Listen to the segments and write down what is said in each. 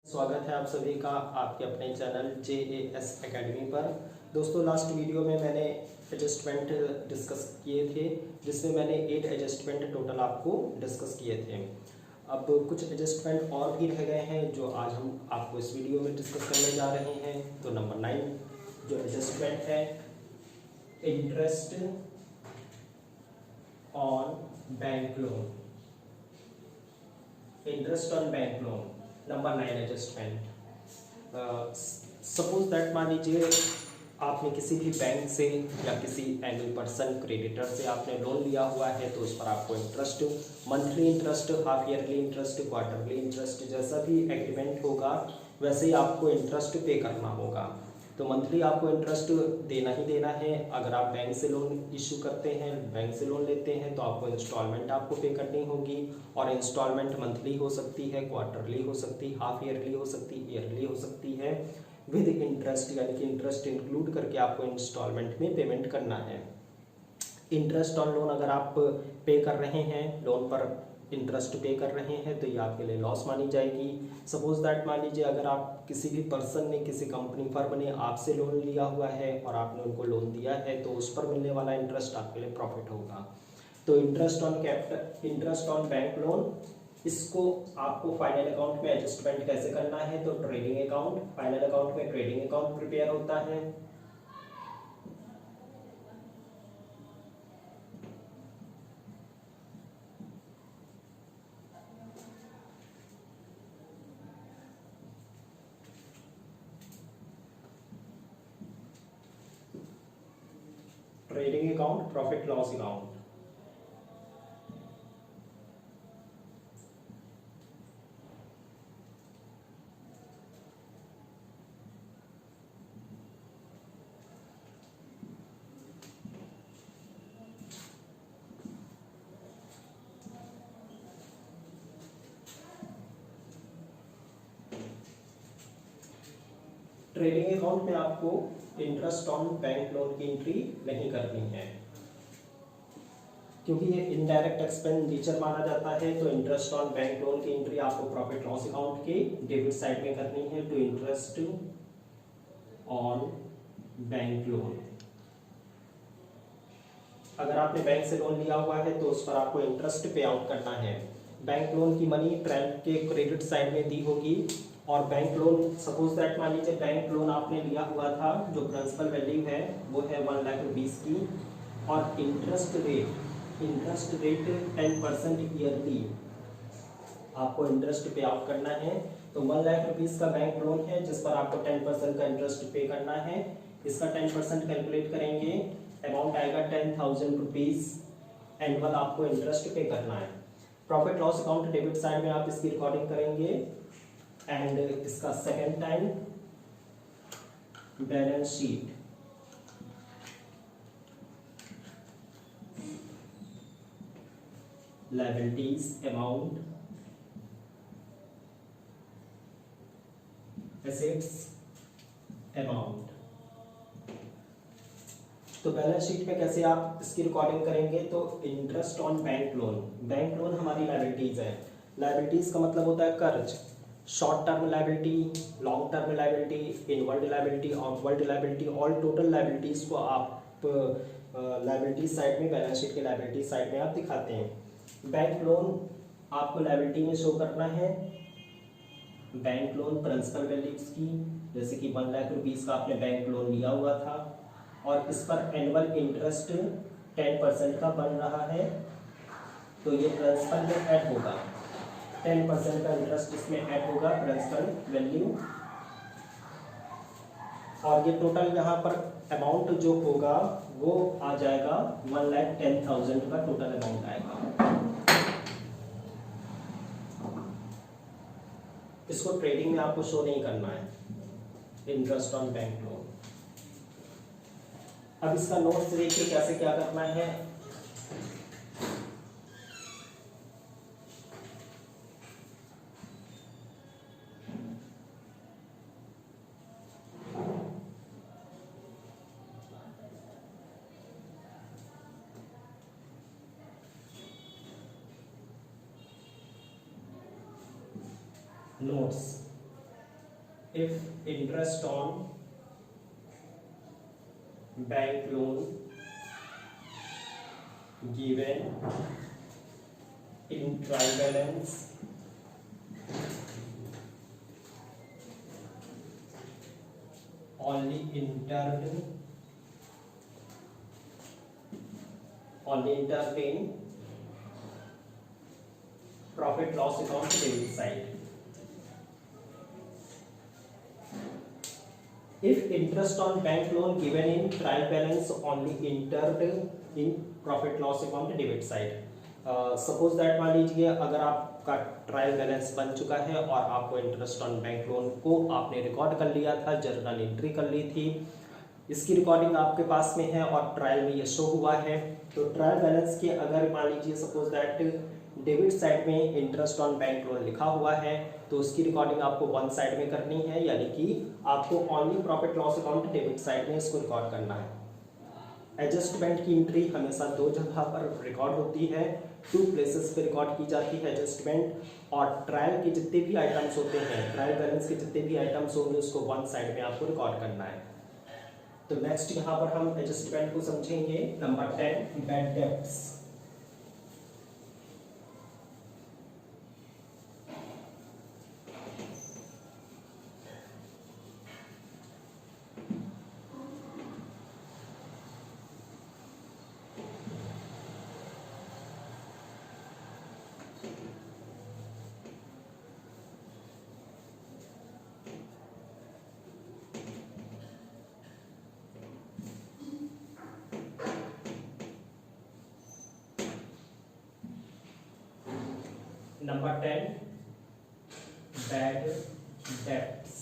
स्वागत है आप सभी का आपके अपने चैनल JAS एकेडमी पर। दोस्तों, लास्ट वीडियो में मैंने एडजस्टमेंट डिस्कस किए थे, जिसमें मैंने 8 एडजस्टमेंट टोटल आपको डिस्कस किए थे। अब कुछ एडजस्टमेंट और भी रह गए हैं जो आज हम आपको इस वीडियो में डिस्कस करने जा रहे हैं। तो नंबर 9 जो एडजस्टमेंट है, interest on bank loan. Interest on bank loan number 9 adjustment. Suppose that मान लीजिए आपने किसी भी बैंक से या किसी एनी पर्सन क्रेडिटर से आपने लोन लिया हुआ है, तो उस पर आपको interest, monthly interest, half yearly interest, quarterly interest, जैसा भी एग्रीमेंट होगा वैसे ही आपको इंटरेस्ट पे करना होगा। तो मंथली आपको इंटरेस्ट देना ही देना है। अगर आप बैंक से लोन इशू करते हैं, बैंक से लोन लेते हैं, तो आपको इंस्टॉलमेंट आपको पे करनी होगी। और इंस्टॉलमेंट मंथली हो सकती है, क्वार्टरली हो सकती है, हाफ ईयरली हो सकती है, ईयरली हो सकती है, विद इंटरेस्ट, यानी कि इंटरेस्ट इंक्लूड करके आपको इंस्टॉलमेंट में पेमेंट करना है। इंटरेस्ट ऑन लोन अगर आप पे कर रहे हैं, लोन पर इंटरेस्ट पे कर रहे हैं, तो ये आपके लिए लॉस मानी जाएगी। सपोज दैट मान लीजिए अगर आप किसी भी पर्सन ने, किसी कंपनी फर्म ने आपसे लोन लिया हुआ है और आपने उनको लोन दिया है, तो उस पर मिलने वाला इंटरेस्ट आपके लिए प्रॉफिट होगा। तो interest on capital, interest on bank loan, इसको आपको फाइनल अकाउंट में एडजस्टमेंट कैसे करना है, तो ट्रेडिंग अकाउंट, फाइनल अकाउंट में ट्रेडिंग अकाउंट प्रिपेयर होता है। Trading account, profit loss account. Trading account में आपको इंटरेस्ट ऑन बैंक लोन की एंट्री नहीं करनी है, क्योंकि ये इनडायरेक्ट एक्सपेंडिचर माना जाता है। तो इंटरेस्ट ऑन बैंक लोन की एंट्री आपको प्रॉफिट लॉस अकाउंट के डेबिट साइड में करनी है। तो इंटरेस्ट ऑन बैंक लोन, अगर आपने बैंक से लोन लिया हुआ है तो उस पर आपको इंटरेस्ट पे आउट करना है। बैंक लोन की मनी ट्रेंड के क्रेडिट साइड में दी होगी। और बैंक लोन, सपोज दैट मान लीजिए बैंक लोन आपने लिया हुआ था, जो प्रिंसिपल वैल्यू है वो है 1 लाख रुपीस की, और इंटरेस्ट रेट 10% ईयरली आपको इंटरेस्ट पे आउट करना है। तो 1 लाख रुपीस का बैंक लोन है जिस पर आपको 10% का इंटरेस्ट पे करना है। इसका 10% कैलकुलेट करेंगे, अमाउंट आएगा 10,000 रुपीज एनुअल आपको इंटरेस्ट पे करना है। Profit loss account debit side में आप इसकी रिकॉर्डिंग करेंगे। एंड इसका second time balance sheet, liabilities amount, assets amount. तो बैलेंस शीट में कैसे आप इसकी रिकॉर्डिंग करेंगे, तो interest on bank loan, bank loan हमारी लायबिलिटीज है। लायबिलिटीज का मतलब होता है कर्ज, short term liability, long term liability, inward liability, outward liability, all total liabilities को आप लायबिलिटी साइड में, बैलेंस शीट के लायबिलिटी साइड में आप दिखाते हैं। बैंक लोन आपको लायबिलिटी में शो करना है। बैंक लोन प्रिंसिपल वैल्यूज की, जैसे कि 1 लाख रुपीस का आपने बैंक लोन लिया हुआ था और इस पर एनुअल इंटरेस्ट 10% का बन रहा है, तो ये प्रिंसिपल में ऐड होगा। 10% का इंटरेस्ट इसमें ऐड होगा प्रिंसिपल वैल्यू, और ये टोटल यहाँ पर अमाउंट जो होगा वो आ जाएगा 1,10,000 का टोटल अमाउंट आएगा। इसको ट्रेडिंग में आपको शो नहीं करना है, इंटरेस्ट ऑन बैंक लोन। अब इसका नोट्स देखिए कैसे क्या करना है। Notes, if interest on bank loan given in trial balance only entered in profit loss account debit side. If interest on bank loan given in trial balance only entered in profit loss account debit side. Suppose that मान लीजिए अगर आपका trial balance बन चुका है और आपको interest on bank loan को आपने रिकॉर्ड कर लिया था, जर्नल एंट्री कर ली थी, इसकी रिकॉर्डिंग आपके पास में है और ट्रायल में ये शो हुआ है, तो ट्रायल बैलेंस के अगर मान लीजिए सपोज दैट डेबिट साइड में इंटरेस्ट ऑन बैंक लोन लिखा हुआ है तो उसकी रिकॉर्डिंग आपको वन साइड में करनी है, यानी कि आपको only profit loss account debit side में इसको रिकॉर्ड करना है। एडजस्टमेंट की एंट्री हमेशा दो जगह पर रिकॉर्ड होती है, टू प्लेसेस पे रिकॉर्ड की जाती है एडजस्टमेंट, और ट्रायल के जितने भी आइटम्स होते हैं, ट्रायल बैलेंस के जितने भी आइटम्स होंगे उसको वन साइड में आपको रिकॉर्ड करना है। तो नेक्स्ट यहाँ पर हम एडजस्टमेंट को समझेंगे। Number 10 bad debts. Number 10 bad debts।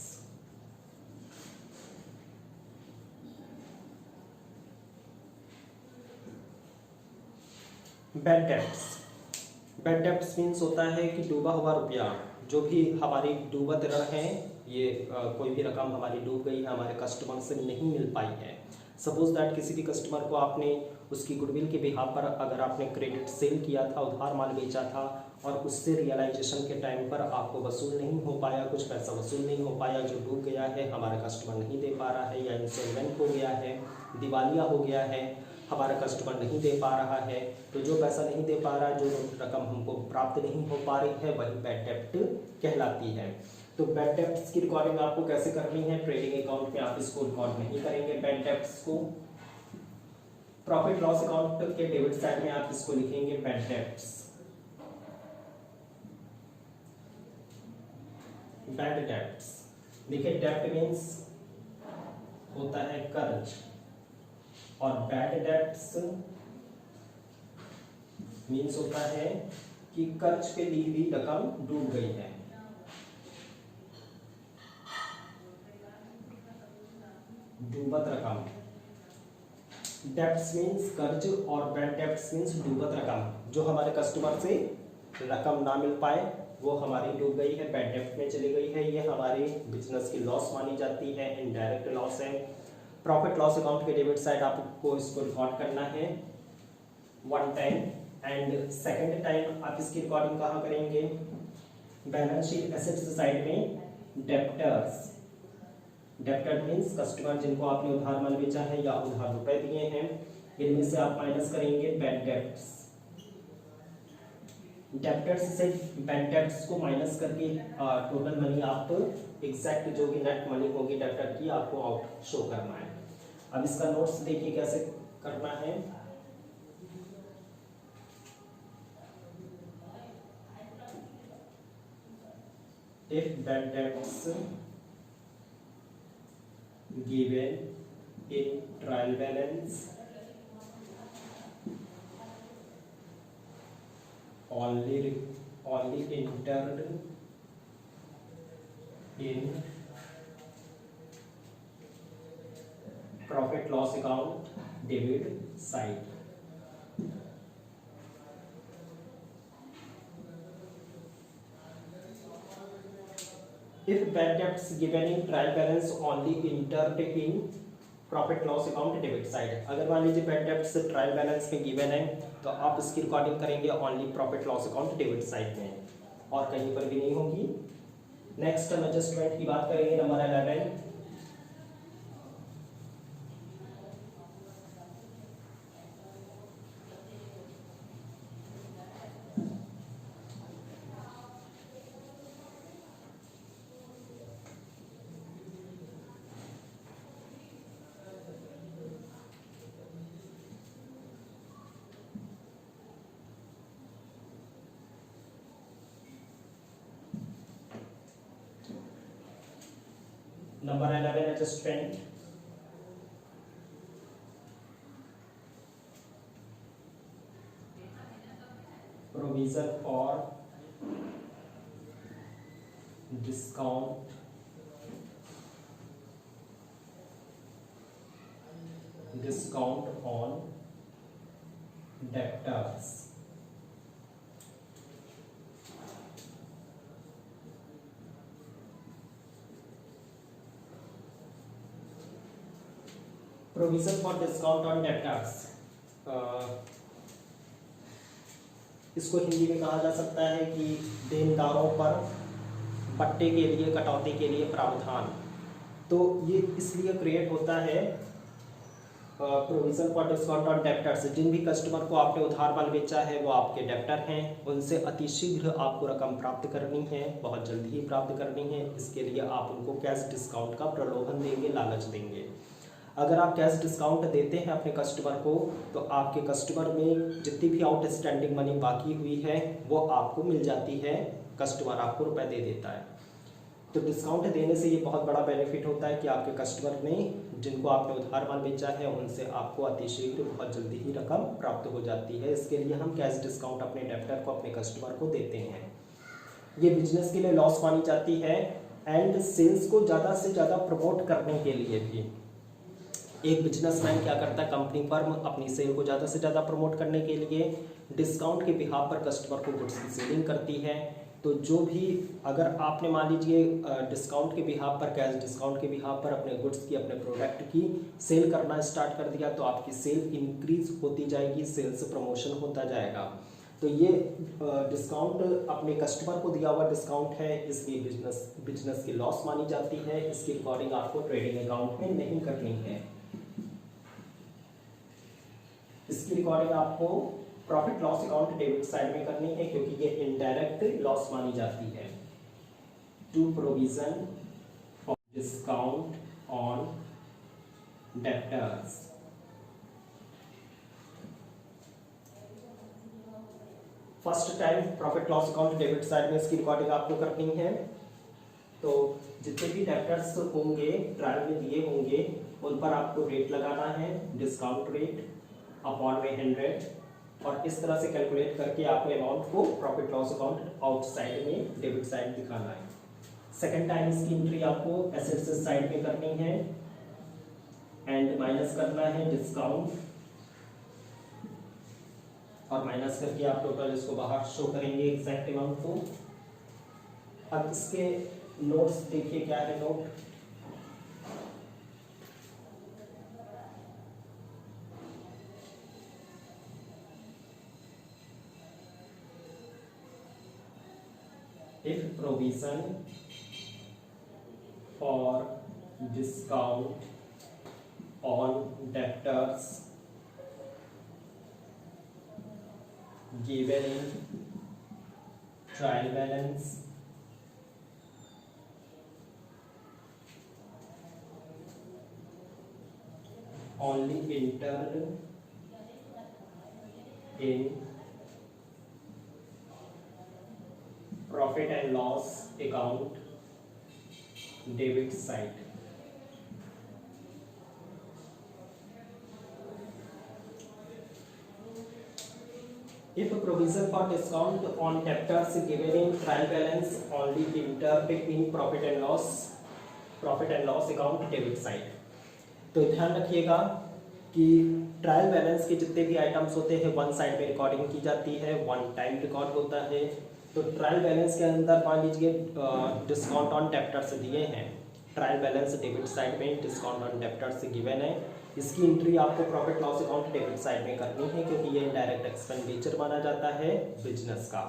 Bad debts means होता है कि डूबा हुआ रुपया, जो भी हमारी डूबत ऋण है, ये कोई भी रकम हमारी डूब गई है, हमारे कस्टमर से नहीं मिल पाई है। सपोज दैट किसी भी कस्टमर को आपने उसकी गुडविल के बिहाफ पर अगर आपने क्रेडिट सेल किया था, उधार माल बेचा था और उससे रियलाइजेशन के टाइम पर आपको वसूल नहीं हो पाया, कुछ पैसा वसूल नहीं हो पाया, जो डूब गया है, हमारा कस्टमर नहीं दे पा रहा है, या इंसॉल्वेंट हो गया है, दिवालिया हो गया है, हमारा कस्टमर नहीं दे पा रहा है, तो जो पैसा नहीं दे पा रहा है, जो रकम हमको प्राप्त नहीं हो पा रही है, वही बैड डेब्ट कहलाती है। तो बैड डेब्ट्स की रिकॉर्डिंग आपको कैसे करनी है? ट्रेडिंग अकाउंट में आप इसको रिकॉर्ड नहीं करेंगे बैड डेब्ट्स को, प्रॉफिट लॉस अकाउंट के डेबिट साइड में आप इसको लिखेंगे बैड डेब्ट्स। बैड डेब्ट्स देखिए, डेब्ट मीन्स होता है कर्ज, और बैड डेब्ट्स मीन्स होता है कि कर्ज पे ली हुई रकम डूब गई है। डूबत रकम, डेब्ट्स मीन्स कर्ज और बैड डेब्ट्स मीन्स डूबत रकम, जो हमारे कस्टमर से रकम ना मिल पाए वो हमारी डूब गई है, बैड डेब्ट में चली गई है, ये हमारी बिजनेस की लॉस मानी जाती है, इनडायरेक्ट लॉस है। प्रॉफिट लॉस अकाउंट के डेबिट साइड आपको इसको रिकॉर्ड करना है one time, and second time आप इसकी रिकॉर्डिंग कहाँ करेंगे? बैलेंस शीट एसेट्स साइड में डेब्टर्स। डेब्टर मीन्स कस्टमर जिनको आपने उधार माल बेचा है या उधार रुपए दिए हैं, इनमें से आप माइनस करेंगे बैड डेब्ट्स। डेब्टर्स से बैड डेब्ट्स को माइनस करके टोटल मनी आप एग्जैक्ट जो भी नेट मनी होगी डेब्टर की आपको आउट शो करना है। अब इसका नोट्स देखिए कैसे करना है। If bad debts given in trial balance only entered in profit loss account debit side, if bad debts given in trial balance only entered in profit loss account debit side, अगर मान लीजिए bad debts trial balance में given है तो आप इसकी recording करेंगे only profit loss account debit side में, और कहीं पर भी नहीं होगी नेक्स्ट हम एडजस्टमेंट की बात करेंगे, number 11। Number 11 adjustment. Provision for discount on debtors. Provision for discount on debtors, इसको हिंदी में कहा जा सकता है कि देनदारों पर पट्टे के लिए, कटौती के लिए प्रावधान। तो ये इसलिए क्रिएट होता है provision for discount on debtors. जिन भी कस्टमर को आपने उधार माल बेचा है वो आपके डेब्टर हैं, उनसे अतिशीघ्र आपको रकम प्राप्त करनी है, बहुत जल्दी ही प्राप्त करनी है। इसके लिए आप उनको कैश डिस्काउंट का प्रलोभन देंगे, लालच देंगे। अगर आप कैश डिस्काउंट देते हैं अपने कस्टमर को तो आपके कस्टमर में जितनी भी आउटस्टैंडिंग मनी बाकी हुई है वो आपको मिल जाती है, कस्टमर आपको रुपए दे देता है। तो डिस्काउंट देने से ये बहुत बड़ा बेनिफिट होता है कि आपके कस्टमर ने, जिनको आपने उधार माल बेचा है, उनसे आपको अतिशीघ्र बहुत जल्दी ही रकम प्राप्त हो जाती है। इसके लिए हम कैश डिस्काउंट अपने डेब्टर को, अपने कस्टमर को देते हैं। ये बिजनेस के लिए लॉस मानी जाती है एंड सेल्स को ज़्यादा से ज़्यादा प्रमोट करने के लिए भी। एक बिजनेसमैन क्या करता है, कंपनी फर्म अपनी सेल को ज़्यादा से ज़्यादा प्रमोट करने के लिए डिस्काउंट के बिहाफ पर कस्टमर को गुड्स की सेलिंग करती है। तो जो भी, अगर आपने मान लीजिए डिस्काउंट के बिहाफ पर, कैश डिस्काउंट के बिहाफ पर अपने गुड्स की, अपने प्रोडक्ट की सेल करना स्टार्ट कर दिया तो आपकी सेल इंक्रीज होती जाएगी, सेल्स प्रमोशन होता जाएगा। तो ये डिस्काउंट अपने कस्टमर को दिया हुआ डिस्काउंट है, इसलिए बिजनेस की लॉस मानी जाती है। इसकी रिकॉर्डिंग आपको ट्रेडिंग अकाउंट में नहीं करनी है, इसकी रिकॉर्डिंग आपको profit loss account debit side में करनी है, क्योंकि ये इनडायरेक्ट लॉस मानी जाती है। To provision for discount on debtors. First time profit loss account debit side में इसकी रिकॉर्डिंग आपको करनी है। तो जितने भी डेब्टर्स होंगे, ट्रायल में दिए होंगे, उन पर आपको रेट लगाना है, डिस्काउंट रेट अपॉन में 100, और इस तरह से कैलकुलेट करके आपको अमाउंट को प्रॉफिट लॉस अकाउंट आउटसाइड में, डेबिट साइड दिखाना है। सेकंड टाइम इसकी एंट्री आपको एसेट्स साइड में करनी है एंड माइनस करना है डिस्काउंट, और माइनस करके आप टोटल इसको बाहर शो करेंगे एग्जैक्ट अमाउंट को। अब इसके नोट्स देखिए, क्या है note. If provision for discount on debtors given in trial balance only entered in profit and loss account debit side. If a provision for discount on debtors given in trial balance only entered in profit and loss account debit side. तो ध्यान रखिएगा कि trial balance के जितने भी items होते हैं one side में रिकॉर्डिंग की जाती है, वन टाइम रिकॉर्ड होता है। तो ट्रायल बैलेंस के अंदर मान लीजिए डिस्काउंट ऑन डेब्टर्स दिए हैं, ट्रायल बैलेंस डेबिट साइड में डिस्काउंट ऑन डेब्टर्स गिवन है, इसकी एंट्री आपको profit loss account debit side में करनी है, क्योंकि ये डायरेक्ट एक्सपेंडिचर माना जाता है बिजनेस का।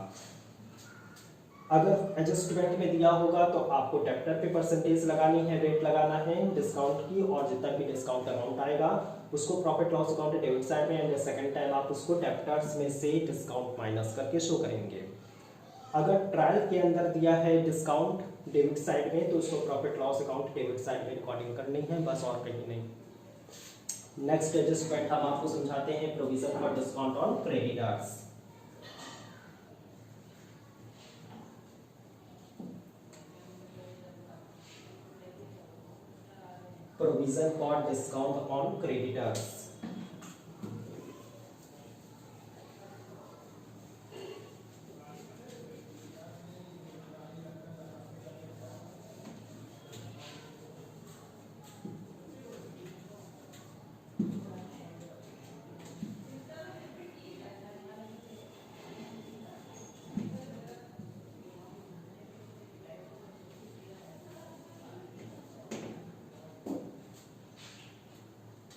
अगर एडजस्टमेंट में दिया होगा तो आपको डेप्टर पे परसेंटेज लगानी है, रेट लगाना है डिस्काउंट की, और जितना भी डिस्काउंट अमाउंट आएगा उसको profit loss account debit side में, एंड सेकंड टाइम आप उसको डेप्टर्स में से डिस्काउंट माइनस करके शो करेंगे। अगर ट्रायल के अंदर दिया है डिस्काउंट डेबिट साइड में तो उसको profit loss account debit side में रिकॉर्डिंग करनी है, बस और कहीं नहीं। नेक्स्ट एडजस्टमेंट हम आपको समझाते हैं, provision for discount on creditors. Provision for discount on creditors।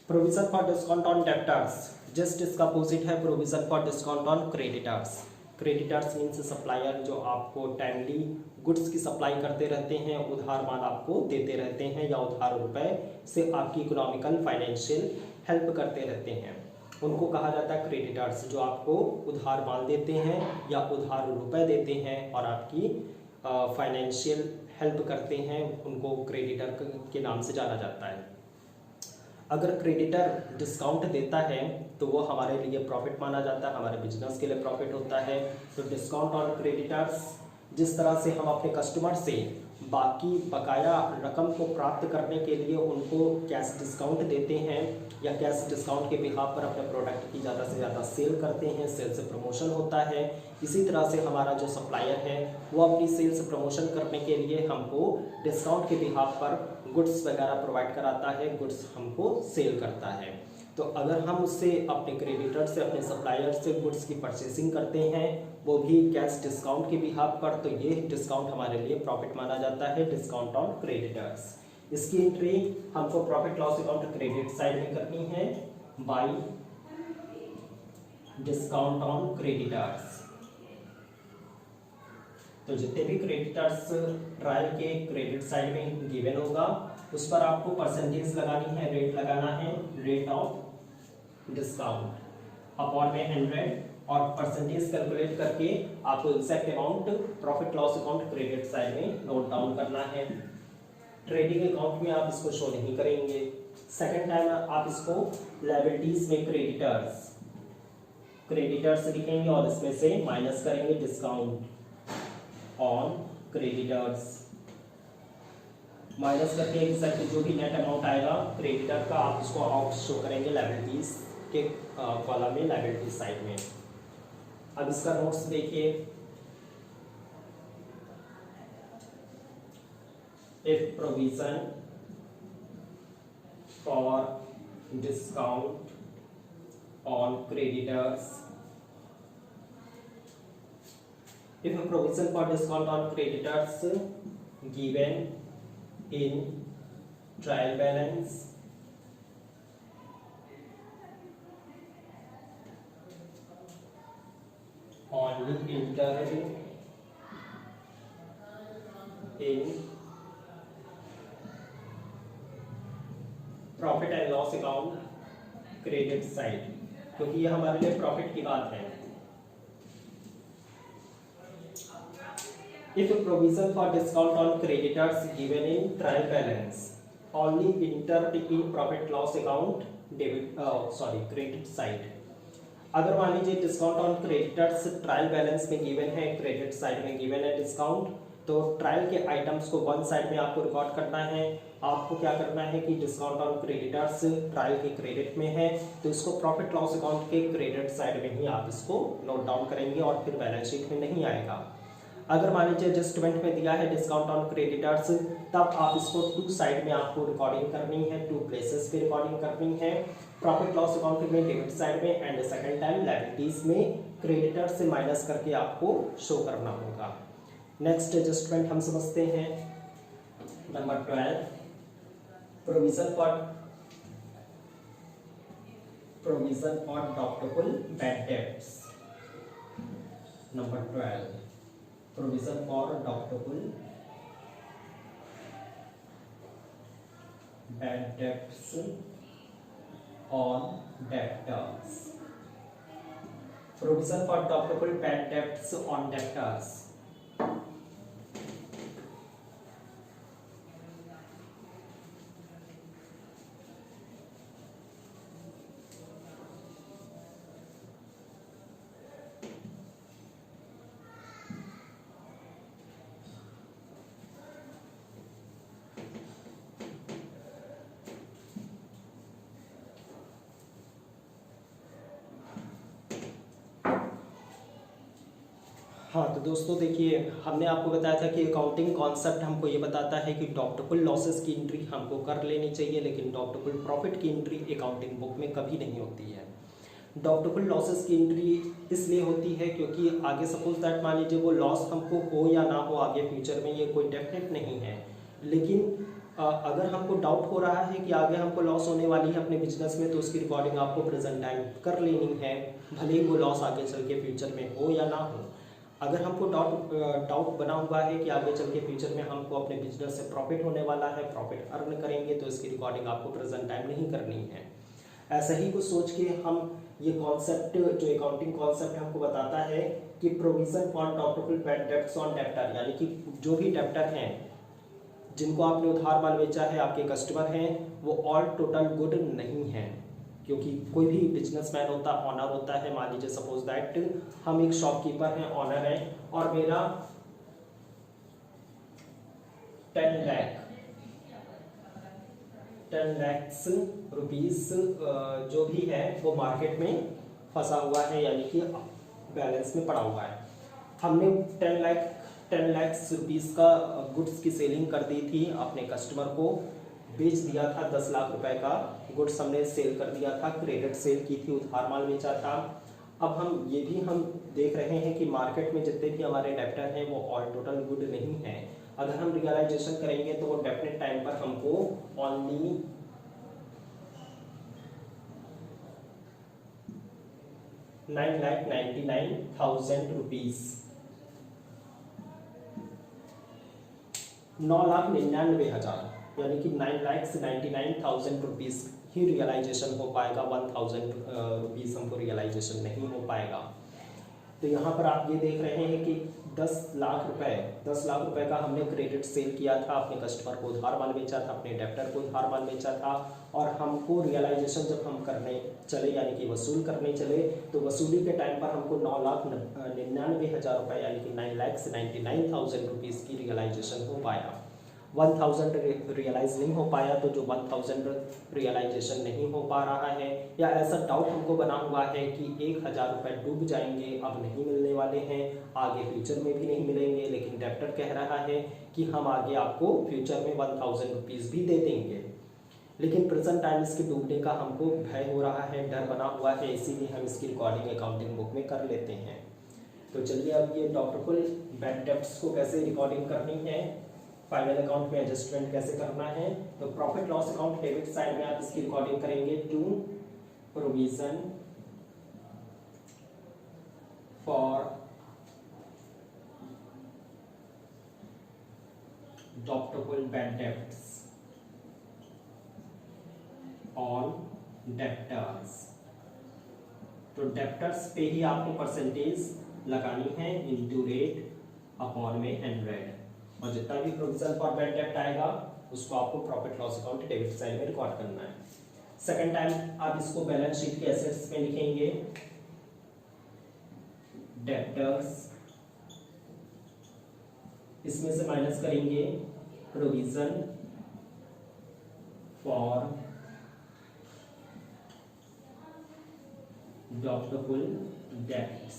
Provision for discount on debtors just इसका अपोजिट है provision for discount on creditors. Creditors means supplier जो आपको टाइमली गुड्स की सप्लाई करते रहते हैं, उधार माल आपको देते रहते हैं या उधार रुपए से आपकी इकोनॉमिकल फाइनेंशियल हेल्प करते रहते हैं, उनको कहा जाता है क्रेडिटर्स। जो आपको उधार माल देते हैं या उधार रुपए देते हैं और आपकी फाइनेंशियल हेल्प करते हैं, उनको क्रेडिटर के नाम से जाना जाता है। अगर क्रेडिटर डिस्काउंट देता है तो वो हमारे लिए प्रॉफिट माना जाता है, हमारे बिजनेस के लिए प्रॉफिट होता है। तो डिस्काउंट ऑन क्रेडिटर्स, जिस तरह से हम अपने कस्टमर से बाकी बकाया रकम को प्राप्त करने के लिए उनको कैश डिस्काउंट देते हैं या कैश डिस्काउंट के बिहाफ पर अपने प्रोडक्ट की ज़्यादा से ज़्यादा सेल करते हैं, सेल से प्रमोशन होता है, इसी तरह से हमारा जो सप्लायर है वो अपनी सेल्स प्रमोशन करने के लिए हमको डिस्काउंट के बिहाफ पर गुड्स वगैरह प्रोवाइड कराता है, गुड्स हमको सेल करता है। तो अगर हम उससे अपने क्रेडिटर से, अपने सप्लायर से गुड्स की परचेसिंग करते हैं, वो भी कैश डिस्काउंट के बिहाफ पर, तो ये डिस्काउंट हमारे लिए प्रॉफिट माना जाता है, डिस्काउंट ऑन क्रेडिटर्स। इसकी एंट्री हमको profit loss account credit side में करनी है बाय डिस्काउंट ऑन क्रेडिटर्स। तो जितने भी क्रेडिटर्स ट्रायल के क्रेडिट साइड में गिवन होगा उस पर आपको परसेंटेज लगानी है, रेट लगाना है, रेट ऑफ डिस्काउंट अपॉन में 100 और परसेंटेज कैलकुलेट करके आपको exact amount profit loss account credit side में नोट डाउन करना है। ट्रेडिंग अकाउंट में आप इसको शो नहीं करेंगे। सेकंड टाइम आप इसको लायबिलिटीज में क्रेडिटर्स लिखेंगे और इसमें से माइनस करेंगे डिस्काउंट ऑन क्रेडिटर्स, माइनस करके एग्जैक्ट जो भी नेट अमाउंट आएगा क्रेडिटर का आप उसको आउट शो करेंगे लायबिलिटीज के कॉलम में, लायबिलिटी साइड में। अब इसका नोट्स देखिए, if provision for discount on creditors, if a provision for discount on creditors given in trial balance only entered in profit and loss account credit side, क्योंकि ये हमारे लिए प्रॉफिट की बात है। If a provision for discount on creditors given in trial balance only entered in profit loss account credit side, अगर मान लीजिए discount on creditors trial balance में गिवन है, क्रेडिट साइड में गिवन है डिस्काउंट, तो ट्रायल के आइटम्स को वन साइड में आपको रिकॉर्ड करना है। आपको क्या करना है कि डिस्काउंट ऑन क्रेडिटर्स ट्रायल के क्रेडिट में है तो इसको प्रॉफिट लॉस अकाउंट के क्रेडिट साइड में ही आप इसको नोट डाउन करेंगे और फिर बैलेंस शीट में नहीं आएगा। अगर मान लीजिए एडजस्टमेंट में दिया है डिस्काउंट ऑन क्रेडिटर्स, तब आप इसको टू साइड में आपको रिकॉर्डिंग करनी है, टू प्लेसेस पे रिकॉर्डिंग करनी है, प्रॉफिट लॉस अकाउंट में डेबिट साइड में एंड सेकंड टाइम लायबिलिटीज में क्रेडिटर से माइनस करके आपको शो करना होगा। नेक्स्ट एडजस्टमेंट हम समझते हैं number 12, provision for doubtful bad debts. Number 12, provision for doubtful bad debts on debtors. Provision for doubtful bad debts on debtors. हाँ तो दोस्तों देखिए, हमने आपको बताया था कि अकाउंटिंग कॉन्सेप्ट हमको ये बताता है कि डॉक्टरफुल लॉसेस की एंट्री हमको कर लेनी चाहिए, लेकिन डॉक्टरफुल प्रॉफिट की एंट्री अकाउंटिंग बुक में कभी नहीं होती है। डॉक्टरफुल लॉसेस की एंट्री इसलिए होती है क्योंकि आगे सपोज दैट मान लीजिए वो लॉस हमको हो या ना हो आगे फ्यूचर में, ये कोई डेफिनेट नहीं है, लेकिन अगर हमको डाउट हो रहा है कि आगे हमको लॉस होने वाली है अपने बिजनेस में, तो उसकी रिकॉर्डिंग आपको प्रेजेंट टाइम कर लेनी है, भले ही वो लॉस आगे चल के फ्यूचर में हो या ना हो। अगर हमको डाउट बना हुआ है कि आगे चल के फ्यूचर में हमको अपने बिजनेस से प्रॉफिट होने वाला है, प्रॉफिट अर्न करेंगे, तो इसकी रिकॉर्डिंग आपको प्रेजेंट टाइम नहीं करनी है। ऐसा ही कुछ सोच के हम ये कॉन्सेप्ट जो अकाउंटिंग कॉन्सेप्ट हमको बताता है कि provision for doubtful bad debts on debtor, यानी कि जो भी डेब्टर हैं जिनको आपने उधार माल बेचा है, आपके कस्टमर हैं, वो ऑल टोटल गुड नहीं है। क्योंकि कोई भी बिजनेसमैन होता, ऑनर होता है, मान लीजिए सपोज दैट हम एक शॉपकीपर हैं, ऑनर है, और मेरा 10 लाख रुपीस जो भी है वो मार्केट में फंसा हुआ है, यानी कि बैलेंस में पड़ा हुआ है। हमने 10 लाख रुपीस का गुड्स की सेलिंग कर दी थी, अपने कस्टमर को बेच दिया था 10 लाख रुपए का गुड्स हमने सेल कर दिया था, क्रेडिट सेल की थी, उधार माल बेचा था। अब हम ये भी हम देख रहे हैं कि मार्केट में जितने भी हमारे डेब्टर हैं वो ऑल टोटल गुड नहीं है। अगर हम रियलाइजेशन करेंगे तो वो डेफिनेट टाइम पर हमको ओनली 9,99,000 रुपीज, 9,99,000, यानी कि 9,99,000 रुपीज ही रियलाइजेशन हो पाएगा, 1,000 रुपीज हमको रियलाइजेशन नहीं हो पाएगा। तो यहाँ पर आप ये देख रहे हैं कि 10 लाख रुपए का हमने क्रेडिट सेल किया था, अपने कस्टमर को उधार माल बेचा था, अपने डेब्टर को उधार माल बेचा था, और हमको रियलाइजेशन जब हम करने चले, यानी कि वसूल करने चले, तो वसूली के टाइम पर हमको 9,99,000 रुपये, यानी कि 9,99,000 रुपीज़ की रियलाइजेशन हो पाया। 1,000 रियलाइज नहीं हो पाया, तो जो 1,000 रियलाइजेशन नहीं हो पा रहा है, या ऐसा डाउट हमको बना हुआ है कि 1,000 रुपये डूब जाएंगे, अब नहीं मिलने वाले हैं, आगे फ्यूचर में भी नहीं मिलेंगे, लेकिन डेब्टर कह रहा है कि हम आगे आपको फ्यूचर में 1,000 रुपीज़ भी दे देंगे, लेकिन प्रेजेंट टाइम इसके डूबने का हमको भय हो रहा है, डर बना हुआ है, इसीलिए हम इसकी रिकॉर्डिंग अकाउंटिंग बुक में कर लेते हैं। तो चलिए अब ये डॉक्टरफुल बैड डेब्ट्स को कैसे रिकॉर्डिंग करनी है, फाइनल अकाउंट में एडजस्टमेंट कैसे करना है, तो profit loss account debit side में आप इसकी रिकॉर्डिंग करेंगे to provision for doubtful bad debts on debtors. तो डेब्टर्स पे ही आपको परसेंटेज लगानी है इनटू रेट अपॉन में 100, और जितना भी प्रोविजन फॉर बैड डेब्ट आएगा उसको आपको profit loss account debit side में रिकॉर्ड करना है। सेकंड टाइम आप इसको बैलेंस शीट के एसेट्स में लिखेंगे, डेब्टर्स, इसमें से माइनस करेंगे प्रोविजन फॉर डॉक्टरफुल डेब्ट्स,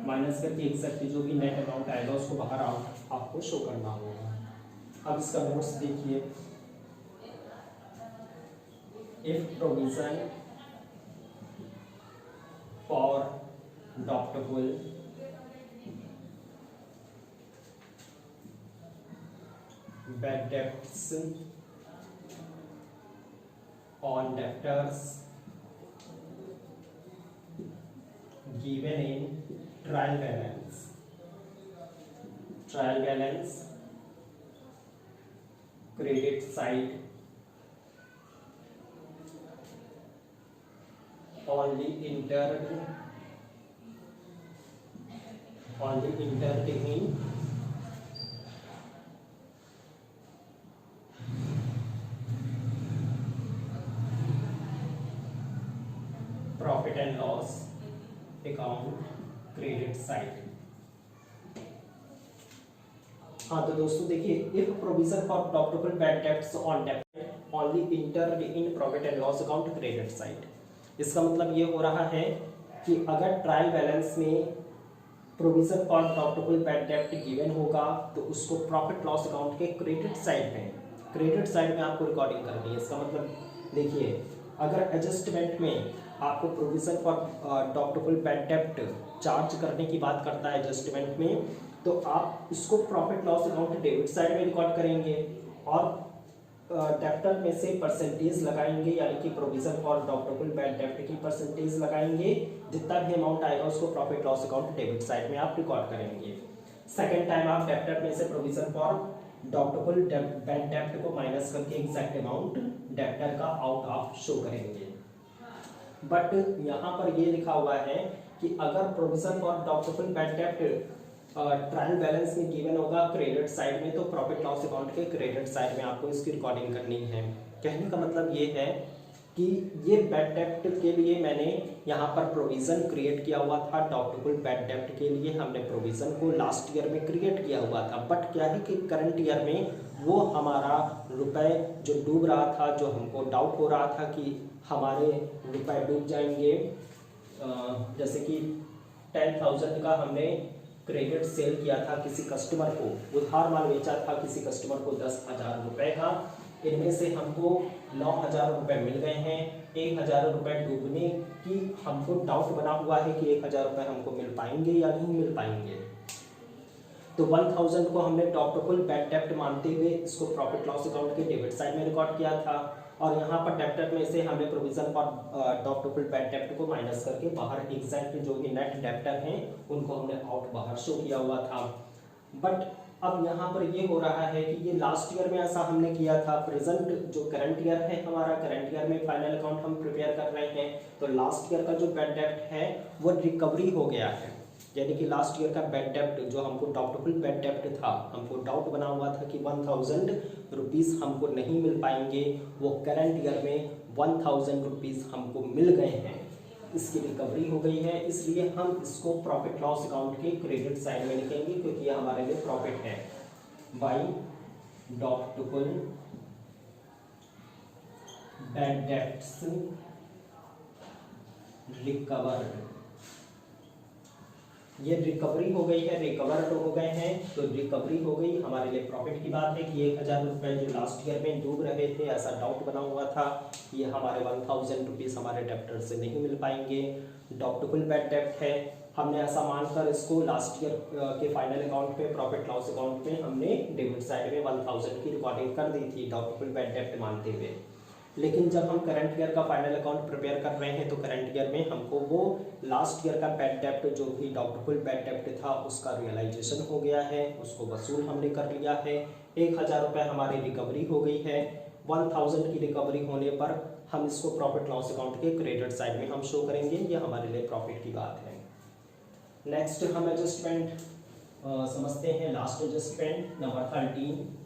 माइनस करके एग्जैक्टली जो भी नेट अमाउंट आएगा उसको बाहर आपको शो करना होगा। अब इसका नोट्स देखिए, if provision for doubtful bad debts on debtors given in trial balance, trial balance, credit side, only entered in profit and loss account credit side. हाँ तो दोस्तों देखिए, if provision for doubtful bad debts on डेब्ट only entered in profit and loss account credit side, इसका मतलब ये हो रहा है कि अगर ट्रायल बैलेंस में प्रोविजन फॉर डॉक्टरबल बैड डेब्ट गिवन होगा तो उसको प्रॉफिट लॉस अकाउंट के क्रेडिट साइड में आपको रिकॉर्डिंग करनी है। इसका मतलब देखिए, अगर एडजस्टमेंट में आपको प्रोविजन फॉर डॉक्टरबल बैड डेब्ट चार्ज करने की बात करता है एडजस्टमेंट में, तो आप इसको profit loss account debit side में रिकॉर्ड करेंगे और डेप्टर में से परसेंटेज लगाएंगे, यानी कि प्रोविजन फॉर डॉक्टरबल बैड डेब्ट की परसेंटेज लगाएंगे, जितना भी अमाउंट आएगा उसको profit loss account debit side में आप रिकॉर्ड करेंगे। सेकंड टाइम आप डेप्टर में से प्रोविजन फॉर डॉक्टरबल बैड डेब्ट को माइनस करके एग्जैक्ट अमाउंट डेप्टर का आउट ऑफ शो करेंगे। बट यहाँ पर ये लिखा हुआ है कि अगर प्रोविजन फॉर डॉक्टरबल बैड डेब्ट ट्रायल बैलेंस में गिवन होगा क्रेडिट साइड में, तो प्रॉफिट लॉस अकाउंट के क्रेडिट साइड में आपको इसकी रिकॉर्डिंग करनी है। कहने का मतलब ये है कि ये बैड डेब्ट के लिए मैंने यहाँ पर प्रोविजन क्रिएट किया हुआ था, डॉक्टरबल बैड डेब्ट के लिए हमने प्रोविजन को लास्ट ईयर में क्रिएट किया हुआ था। बट क्या है कि करंट ईयर में वो हमारा रुपए जो डूब रहा था, जो हमको डाउट हो रहा था कि हमारे रुपए डूब जाएंगे, जैसे कि 10,000 का हमने क्रेडिट सेल किया था किसी कस्टमर को, उधार माल बेचा था किसी कस्टमर को 10,000 रुपए का, इनमें से हमको 9,000 रुपए मिल गए हैं। 1,000 रुपए डूबने की हमको डाउट बना हुआ है कि 1,000 रुपए हमको मिल पाएंगे या नहीं मिल पाएंगे, तो 1,000 को हमने डॉक्टरबल बैड डेब्ट मानते हुए इसको प्रॉफिट लॉस अकाउंट के डेबिट साइड में रिकॉर्ड किया था, और यहाँ पर डेब्टर में से हमने प्रोविजन फॉर डॉक्टरबल बैड डेब्ट को माइनस करके बाहर एग्जैक्ट जो कि नेट डेब्टर हैं उनको हमने आउट बाहर शो किया हुआ था। बट अब यहाँ पर ये हो रहा है कि ये लास्ट ईयर में ऐसा हमने किया था, प्रेजेंट जो करंट ईयर है हमारा, करंट ईयर में फाइनल अकाउंट हम प्रिपेयर कर रहे हैं, तो लास्ट ईयर का जो बैड डेब्ट है वो रिकवरी हो गया है, यानी कि लास्ट ईयर का बैड डेब्ट जो हमको डॉक्टरबल बैड डेब्ट था, हमको डाउट बना हुआ था कि 1,000 रुपीज़ हमको नहीं मिल पाएंगे, वो करंट ईयर में 1,000 रुपीज़ हमको मिल गए हैं, इसकी रिकवरी हो गई है, इसलिए हम इसको प्रॉफिट लॉस अकाउंट के क्रेडिट साइड में लिखेंगे क्योंकि ये हमारे लिए प्रॉफिट है। बाय डॉक्टरबल बैड डेब्ट्स रिकवर्ड, ये रिकवरी हो गई है, रिकवर्ड हो गए हैं, तो रिकवरी हो गई, हमारे लिए प्रॉफिट की बात है कि 1,000 रुपए जो लास्ट ईयर में डूब रहे थे, ऐसा डाउट बना हुआ था, ये हमारे 1,000 रुपीज़ हमारे डेब्टर से नहीं मिल पाएंगे, डॉक्टरबल बैड डेब्ट है, हमने ऐसा मानकर इसको लास्ट ईयर के फाइनल अकाउंट पे प्रॉफिट लॉस अकाउंट में हमने डेबिट साइड में 1,000 की रिकॉर्डिंग कर दी थी डॉक्टरबल बैड डेब्ट मानते हुए। लेकिन जब हम करंट ईयर का फाइनल अकाउंट प्रिपेयर कर रहे हैं तो करंट ईयर में हमको वो लास्ट ईयर का बैड डेब्ट जो भी डॉक्टरबल बैड डेब्ट था उसका रियलाइजेशन हो गया है, उसको वसूल हमने कर लिया है, 1,000 रुपये हमारी रिकवरी हो गई है। 1,000 की रिकवरी होने पर हम इसको प्रॉफिट लॉस अकाउंट के क्रेडिट साइड में हम शो करेंगे, ये हमारे लिए प्रॉफिट की बात है। नेक्स्ट हम एडजस्टमेंट समझते हैं, last adjustment number 13।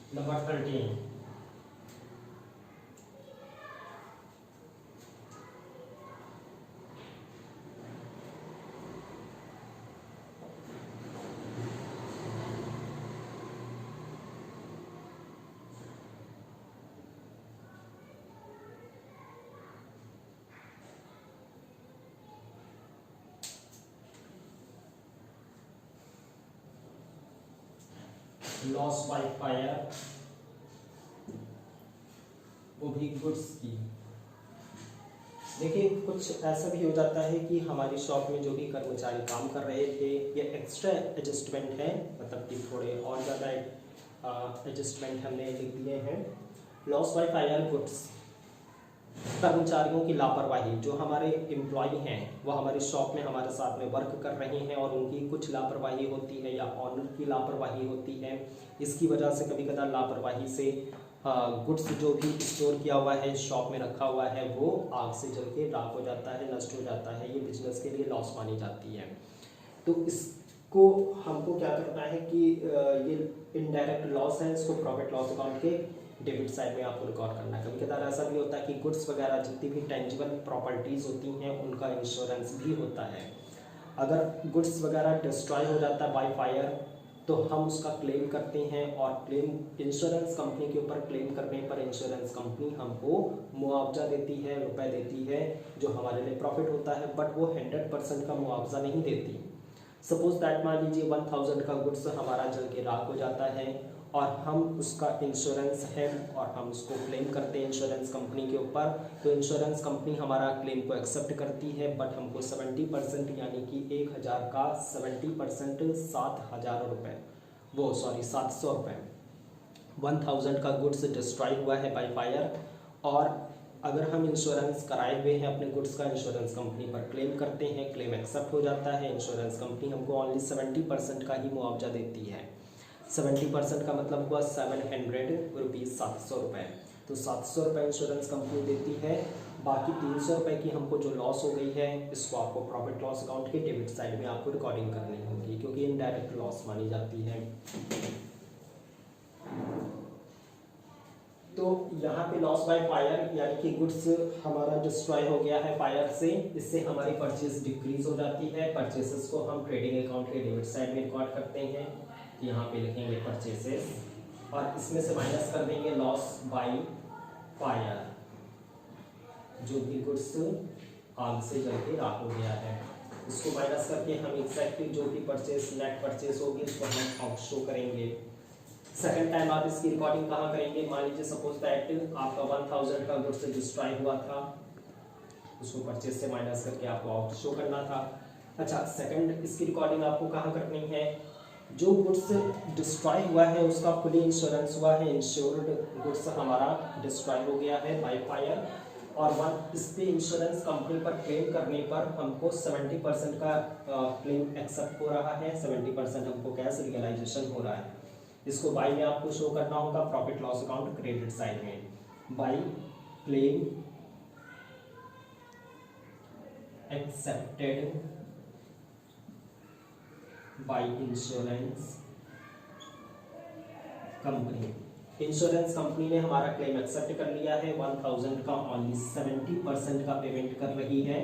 Number 13, loss by fire, वो भी गुड्स की। देखिए कुछ ऐसा भी हो जाता है कि हमारी शॉप में जो भी कर्मचारी काम कर रहे थे, ये एक्स्ट्रा एडजस्टमेंट है, मतलब कि थोड़े और ज़्यादा एडजस्टमेंट हमने लिख दिए हैं। लॉस बाय फायर गुड्स, कर्मचारियों की लापरवाही, जो हमारे एम्प्लॉय हैं वो हमारी शॉप में हमारे साथ में वर्क कर रहे हैं और उनकी कुछ लापरवाही होती है या ऑनर की लापरवाही होती है, इसकी वजह से कभी कभार लापरवाही से गुड्स जो भी स्टोर किया हुआ है, शॉप में रखा हुआ है, वो आग से जल के राख हो जाता है, नष्ट हो जाता है, ये बिजनेस के लिए लॉस मानी जाती है। तो इसको हमको क्या करना है कि ये इनडायरेक्ट लॉस है, इसको प्रॉफिट लॉस अकाउंट के डेबिट साइड में आपको रिकॉर्ड करना है। कभी कभार ऐसा भी होता है कि गुड्स वगैरह जितनी भी टेंजिबल प्रॉपर्टीज़ होती हैं उनका इंश्योरेंस भी होता है। अगर गुड्स वगैरह डिस्ट्रॉय हो जाता है बाय फायर तो हम उसका क्लेम करते हैं और क्लेम इंश्योरेंस कंपनी के ऊपर क्लेम करने पर इंश्योरेंस कंपनी हमको मुआवजा देती है, रुपए देती है, जो हमारे लिए प्रॉफिट होता है, बट वो 100% का मुआवजा नहीं देती। सपोज दैट मान लीजिए 1000 का गुड्स हमारा जल के राख हो जाता है और हम उसका इंश्योरेंस है और हम उसको क्लेम करते हैं इंश्योरेंस कंपनी के ऊपर, तो इंश्योरेंस कंपनी हमारा क्लेम को एक्सेप्ट करती है, बट हमको 70% यानी कि 1000 का 70% 7000 रुपये, वो सॉरी 700 रुपये। 1000 का गुड्स डिस्ट्रॉय हुआ है बाय फायर और अगर हम इंश्योरेंस कराए हुए हैं अपने गुड्स का, इंश्योरेंस कंपनी पर क्लेम करते हैं, क्लेम एक्सेप्ट हो जाता है, इंश्योरेंस कंपनी हमको ओनली 70% का ही मुआवजा देती है। 70% का मतलब हुआ 700 रुपीज़, 700 रुपये। तो 700 रुपये इंश्योरेंस कंपनी देती है, बाकी 300 रुपये की हमको जो लॉस हो गई है इसको आपको प्रॉफिट लॉस अकाउंट के डेबिट साइड में आपको रिकॉर्डिंग करनी होगी, क्योंकि इनडायरेक्ट लॉस मानी जाती है। तो यहाँ पे लॉस बाय फायर यानी कि गुड्स हमारा डिस्ट्रॉय हो गया है फायर से, इससे हमारी परचेज डिक्रीज हो जाती है। परचेसेस को हम ट्रेडिंग अकाउंट के डेबिट साइड में रिकॉर्ड करते हैं, यहाँ पे लिखेंगे परचेसेस और इसमें से माइनस कर देंगे लॉस बाय फायर, जो भी गुड्स आग से जल के राख हो गया है, इसको माइनस करके हम एग्जैक्टली जो भी परचेस नेट परचेस होगी उसको हम आउट शो करेंगे। सेकंड टाइम आप इसकी रिकॉर्डिंग कहाँ करेंगे, मान लीजिए सपोज दैट आपका 1000 का गुड्स डिस्ट्रॉय हुआ था, उसको परचेस से माइनस करके आपको आउट शो करना था। अच्छा, सेकंड इसकी रिकॉर्डिंग आपको कहाँ करनी है, जो गुड्स डिस्ट्रॉय हुआ है उसका फुली इंश्योरेंस हुआ है, इंश्योर्ड गुड्स हमारा डिस्ट्रॉय हो गया है बाय फायर और इस पे इंश्योरेंस कंपनी पर क्लेम करने पर हमको 70% का क्लेम एक्सेप्ट हो रहा है, 70% हमको कैश रियलाइजेशन हो रहा है। इसको बाय में आपको शो करना होगा profit loss account credit side में, by claim accepted by insurance company. Insurance company ने हमारा क्लेम एक्सेप्ट कर लिया है, 1000 का ओनली 70% का पेमेंट कर रही है,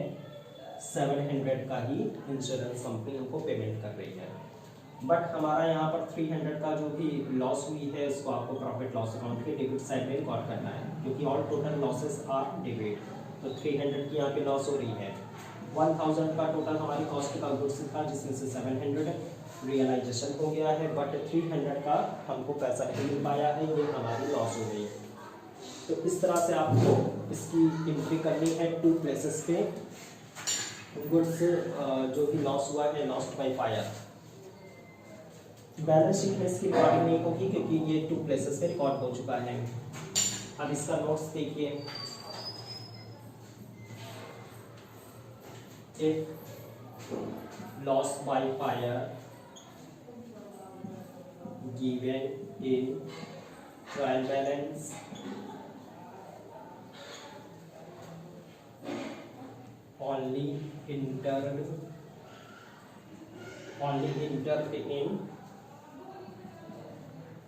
700 का ही इंश्योरेंस कंपनी हमको पेमेंट कर रही है। बट हमारा यहाँ पर 300 का जो भी लॉस हुई है इसको आपको प्रॉफिट लॉस अकाउंट के डेबिट साइड में रिकॉर्ड करना है, क्योंकि all total losses are debit, तो 300 की यहाँ पे लॉस हो रही है। 1000 का टोटल हमारी कॉस्ट का गुड्स था जिसमें से 700 रियलाइजेशन हो गया है, बट 300 का हमको पैसा नहीं मिल पाया है, ये हमारी लॉस हो गई। तो इस तरह से आपको इसकी एंट्री करनी है 2 प्लेसेस पे, गुड्स जो भी लॉस हुआ है lost by fire. Balance sheet में इसकी रिकॉर्डिंग नहीं होगी क्योंकि ये 2 प्लेसेस पे रिकॉर्ड हो चुका है। अब इसका नोट्स देखिए, if loss by fire given in trial balance only entered in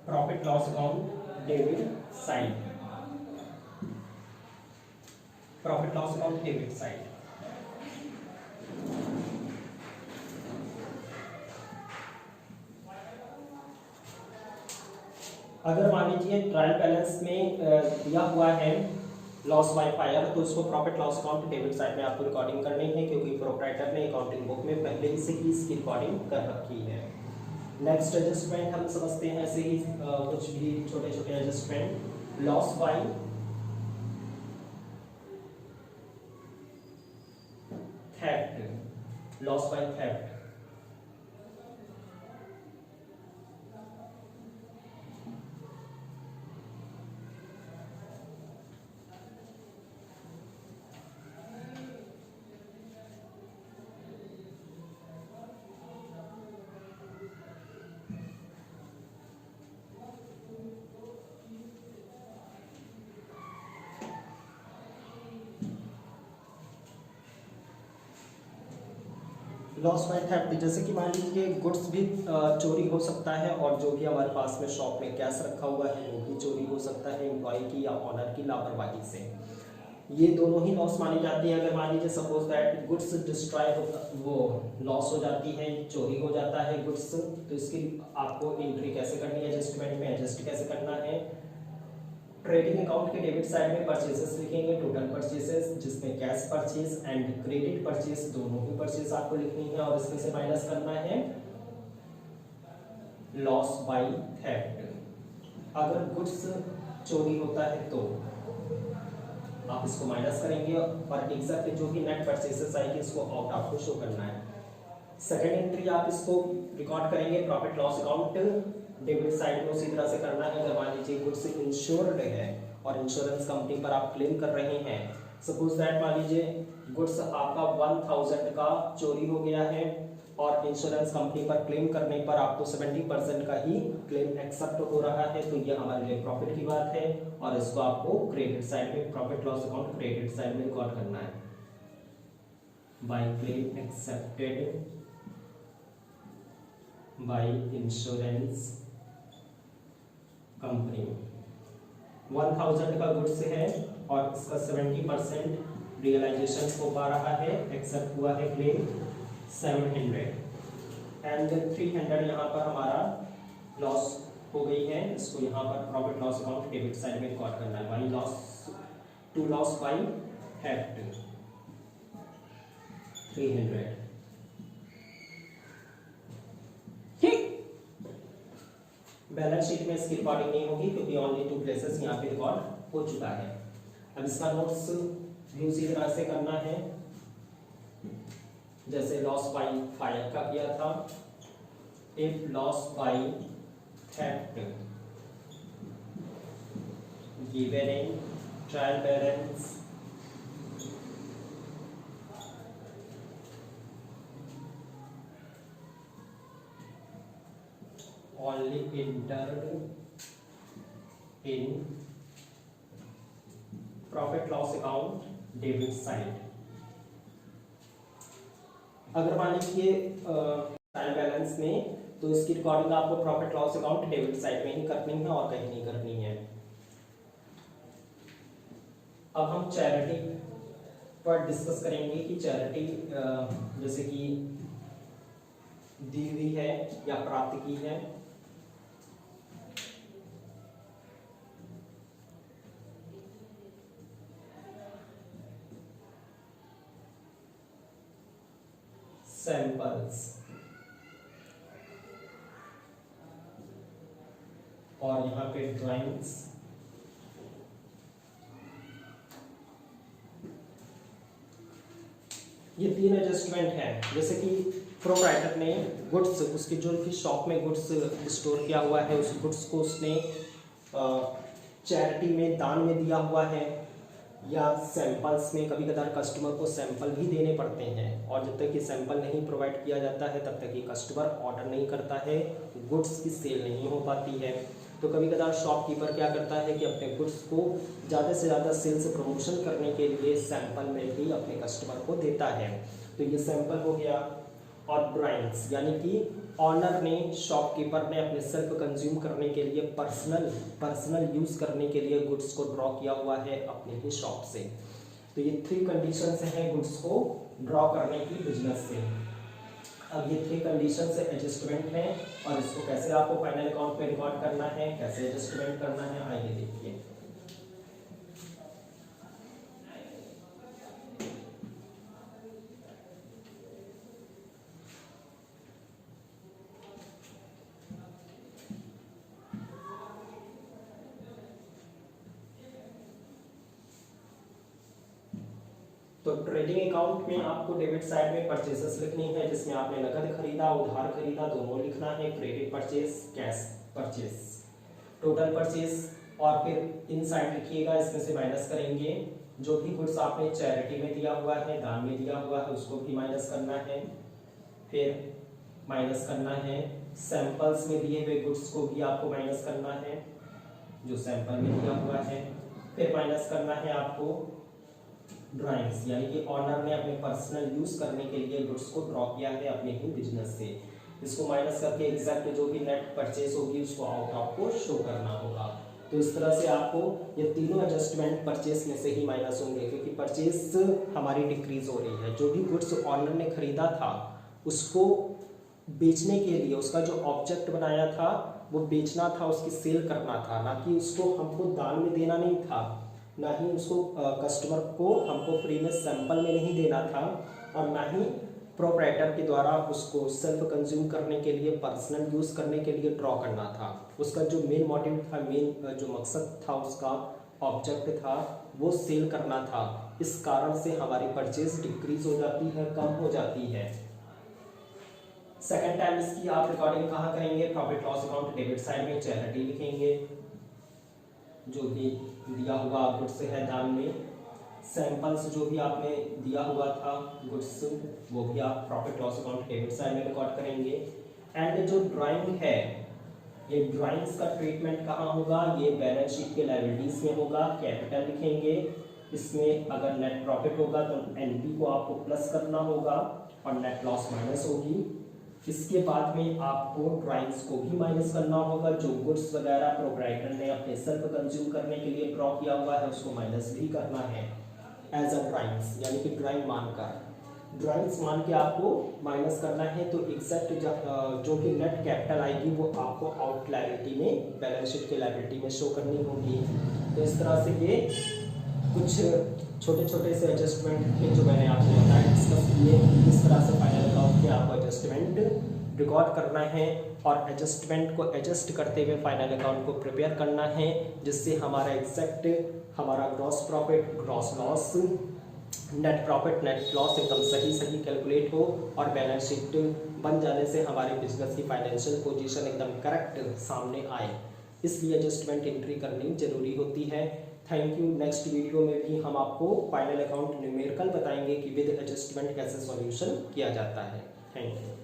profit loss account debit side, profit loss account debit side। अगर मान लीजिए ट्रायल बैलेंस में दिया हुआ है लॉस बाय फायर, तो इसको profit loss account debit side में आपको रिकॉर्डिंग करनी है, क्योंकि प्रोप्राइटर ने अकाउंटिंग बुक में पहले से ही इसकी रिकॉर्डिंग कर रखी है। नेक्स्ट एडजस्टमेंट हम समझते हैं ऐसे ही कुछ भी छोटे छोटे adjustment. Loss by theft, loss by theft. Loss by theft जैसे कि मान लीजिए गुड्स भी चोरी हो सकता है, और जो भी हमारे पास में शॉप में कैश रखा हुआ है वो भी चोरी हो सकता है एम्प्लॉय की या ऑनर की लापरवाही से। ये दोनों ही लॉस मानी जाती है। अगर मान लीजिए सपोज दैट गुड्स डिस्ट्रॉय होता, वो लॉस हो जाती है, चोरी हो जाता है गुड्स, तो इसकी आपको एंट्री कैसे करनी है, एडजस्टमेंट में एडजस्ट कैसे करना है। ट्रेडिंग अकाउंट के डेबिट साइड में परचेसेस लिखेंगे, टोटल परचेसेस, जिसमें cash purchase and credit purchase दोनों ही परचेज आपको लिखनी है, और इसमें से माइनस करना है लॉस बाय थेफ्ट। अगर गुड्स चोरी होता है तो आप इसको माइनस करेंगे, और एग्जैक्ट जो भी नेट परचेसेस आएगी इसको आउट आपको शो करना है। सेकेंड एंट्री आप इसको रिकॉर्ड करेंगे profit loss account debit side में उसी तरह से करना है। अगर मान लीजिए गुड्स इंश्योर्ड है और इंश्योरेंस कंपनी पर आप क्लेम कर रहे हैं, सपोज दैट मान लीजिए गुड्स आपका 1000 का चोरी हो गया है और इंश्योरेंस कंपनी पर क्लेम करने पर आपको 70% का ही क्लेम एक्सेप्ट हो रहा है, तो ये हमारे लिए प्रॉफिट की बात है, और इसको आपको क्रेडिट साइड में profit loss account credit side में रिकॉर्ड करना है। By claim accepted by insurance company. 1000 का गुड्स है और इसका 70% रियलाइजेशन हो पा रहा है, एक्सेप्ट हुआ है क्लेम 700 एंड 300 यहाँ पर हमारा लॉस हो गई है। इसको यहाँ पर profit loss account debit side में रिकॉर्ड करना है। By loss to loss by theft 300। Balance sheet में इसकी रिकॉर्डिंग नहीं होगी क्योंकि ओनली 2 प्लेसेस यहाँ पे रिकॉर्ड हो चुका है। अब इसका नोट्स भी उसी तरह से करना है जैसे लॉस बाई फायर का किया था। If loss by theft given in trial balance only entered in profit loss account debit side। अगर मान लीजिए ट्रायल बैलेंस में, तो इसकी रिकॉर्डिंग आपको profit loss account debit side में ही करनी है और कहीं नहीं करनी है। अब हम चैरिटी पर डिस्कस करेंगे कि चैरिटी जैसे कि दी हुई है या प्राप्त की है। सैंपल्स और यहाँ पे ड्राइंग्स, ये 3 एडजस्टमेंट है। जैसे कि प्रोप्राइटर ने गुड्स, उसकी जो भी शॉप में गुड्स स्टोर किया हुआ है उस गुड्स को उसने चैरिटी में दान में दिया हुआ है, या सैंपल्स में कभी कभार कस्टमर को सैंपल भी देने पड़ते हैं, और जब तक ये सैंपल नहीं प्रोवाइड किया जाता है तब तक ये कस्टमर ऑर्डर नहीं करता है, गुड्स की सेल नहीं हो पाती है। तो कभी कभार शॉपकीपर क्या करता है कि अपने गुड्स को ज़्यादा से ज़्यादा सेल्स प्रमोशन करने के लिए सैंपल में भी अपने कस्टमर को देता है। तो ये सैंपल हो गया। और ड्राइंग्स यानी कि ऑनर ने, शॉपकीपर ने अपने सेल्फ कंज्यूम करने के लिए पर्सनल यूज करने के लिए गुड्स को ड्रॉ किया हुआ है अपने ही शॉप से। तो ये 3 कंडीशंस हैं गुड्स को ड्रॉ करने की बिजनेस से। अब ये 3 कंडीशन से एडजस्टमेंट है, और इसको कैसे आपको फाइनल अकाउंट में रिकॉर्ड करना है, कैसे एडजस्टमेंट करना है, आइए देखिए। तो ट्रेडिंग अकाउंट में आपको डेबिट साइड में परचेसेस लिखनी है, जिसमें आपने नकद खरीदा, उधार खरीदा, दोनों लिखना है। Credit purchase, cash purchase, total purchase, और फिर इन साइड लिखिएगा, इसमें से माइनस करेंगे जो भी गुड्स आपने चैरिटी में दिया हुआ है, दान में दिया हुआ है, उसको भी माइनस करना है। फिर माइनस करना है सैंपल्स में दिए हुए गुड्स को भी आपको माइनस करना है, जो सैंपल में दिया हुआ है। फिर माइनस करना है आपको ड्राइंग्स, यानी कि ऑनर ने अपने पर्सनल यूज करने के लिए गुड्स को ड्रॉ किया है अपने ही बिजनेस से। इसको माइनस करके एग्जैक्ट जो भी नेट परचेस होगी उसको आउट आपको शो करना होगा। तो इस तरह से आपको ये तीनों एडजस्टमेंट परचेस में से ही माइनस होंगे, क्योंकि परचेस हमारी डिक्रीज हो रही है। जो भी गुड्स ऑनर ने खरीदा था उसको बेचने के लिए, उसका जो ऑब्जेक्ट बनाया था वो बेचना था, उसकी सेल करना था, ना कि उसको हमको दान में देना नहीं था, ना ही उसको कस्टमर को हमको फ्री में सैंपल में नहीं देना था, और ना ही प्रोप्राइटर के द्वारा उसको सेल्फ कंज्यूम करने के लिए, पर्सनल यूज करने के लिए ड्रॉ करना था। उसका जो मेन मोटिव था, मेन जो मकसद था, उसका ऑब्जेक्ट था, वो सेल करना था। इस कारण से हमारी परचेज डिक्रीज हो जाती है, कम हो जाती है। सेकेंड टाइम इसकी आप रिकॉर्डिंग कहाँ करेंगे? Profit loss account debit side में चैरिटी लिखेंगे, जो भी दिया हुआ गुड्स है दान में। सैंपल्स जो भी आपने दिया हुआ था गुड्स, वो भी आप profit loss account debit side में रिकॉर्ड करेंगे। एंड जो ड्राइंग है, ये ड्राइंग्स का ट्रीटमेंट कहाँ होगा? ये बैलेंस शीट के लायबिलिटीज में होगा। कैपिटल लिखेंगे, इसमें अगर नेट प्रॉफिट होगा तो एनपी को आपको प्लस करना होगा और नेट लॉस माइनस होगी। इसके बाद में आपको ड्राइंग्स को भी माइनस करना होगा। जो गुड्स वगैरह प्रोप्राइटर ने अपने सेल्फ कंज्यूम करने के लिए ड्रॉ किया हुआ है उसको माइनस भी करना है एज अ ड्राइंग्स, यानी कि ड्राइंग मानकर। ड्राइंग्स मान के आपको माइनस करना है, तो एग्जैक्ट जो भी नेट कैपिटल आएगी वो आपको आउट लायबिलिटी में, बैलेंस शीट के लायबिलिटी में शो करनी होगी। तो इस तरह से ये कुछ छोटे छोटे से एडजस्टमेंट थे जो मैंने आपको बताया, डिस्कस किए। इस तरह से फाइनल अकाउंट के आपको एडजस्टमेंट रिकॉर्ड करना है और एडजस्टमेंट को एडजस्ट करते हुए फाइनल अकाउंट को प्रिपेयर करना है, जिससे हमारा एग्जैक्ट हमारा gross profit, gross loss, net profit, net loss एकदम सही कैलकुलेट हो और बैलेंस शीट बन जाने से हमारे बिजनेस की फाइनेंशियल पोजीशन एकदम करेक्ट सामने आए। इसलिए एडजस्टमेंट एंट्री करनी जरूरी होती है। Thank you. नेक्स्ट वीडियो में भी हम आपको फाइनल अकाउंट न्यूमेरिकल बताएंगे कि विद एडजस्टमेंट कैसे सॉल्यूशन किया जाता है। Thank you.